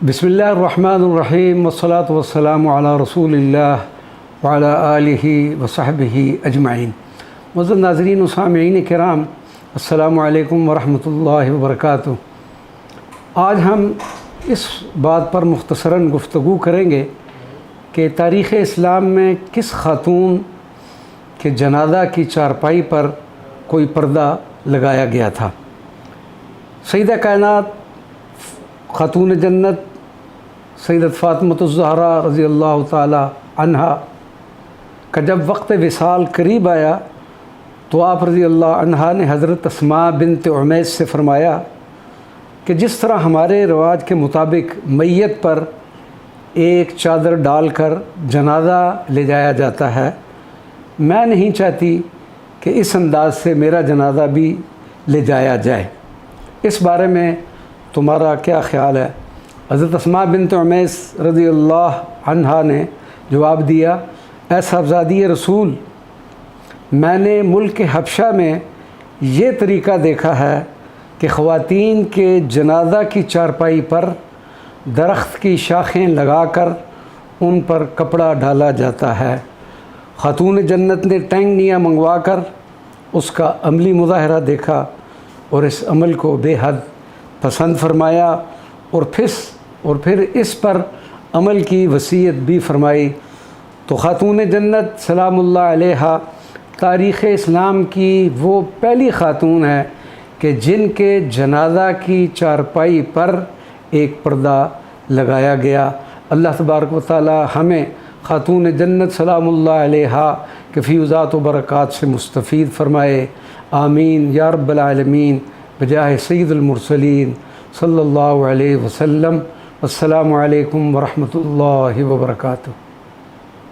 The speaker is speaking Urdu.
بسم اللہ الرحمن الرحیم والصلاة والسلام علی رسول اللہ وعلی آلہ وصحبہ اجمعین۔ معزز ناظرین و سامعین کرام، السلام علیکم ورحمۃ اللہ وبرکاتہ۔ آج ہم اس بات پر مختصراً گفتگو کریں گے کہ تاریخ اسلام میں کس خاتون کے جنازہ کی چارپائی پر کوئی پردہ لگایا گیا تھا۔ سیدہ کائنات خاتون جنت سیدت فاطمۃ الزہرا رضی اللہ تعالی عنہا کا جب وقت وصال قریب آیا تو آپ رضی اللہ عنہا نے حضرت اسماء بنت عمیس سے فرمایا کہ جس طرح ہمارے رواج کے مطابق میت پر ایک چادر ڈال کر جنازہ لے جایا جاتا ہے، میں نہیں چاہتی کہ اس انداز سے میرا جنازہ بھی لے جایا جائے، اس بارے میں تمہارا کیا خیال ہے؟ حضرت اسماء بنت عمیس رضی اللہ عنہا نے جواب دیا، اے صاحبزادی رسول، میں نے ملک حبشہ میں یہ طریقہ دیکھا ہے کہ خواتین کے جنازہ کی چارپائی پر درخت کی شاخیں لگا کر ان پر کپڑا ڈالا جاتا ہے۔ خاتون جنت نے ٹینگنیاں منگوا کر اس کا عملی مظاہرہ دیکھا اور اس عمل کو بے حد پسند فرمایا اور پھر اس پر عمل کی وصیت بھی فرمائی۔ تو خاتون جنت سلام اللہ علیہا تاریخ اسلام کی وہ پہلی خاتون ہے کہ جن کے جنازہ کی چارپائی پر ایک پردہ لگایا گیا۔ اللہ تبارک و تعالی ہمیں خاتون جنت سلام اللہ علیہا کے فیضات و برکات سے مستفید فرمائے، آمین یا رب العالمین، بجاہ سید المرسلین صلی اللہ علیہ وسلم۔ السلام علیکم ورحمۃ اللہ وبرکاتہ۔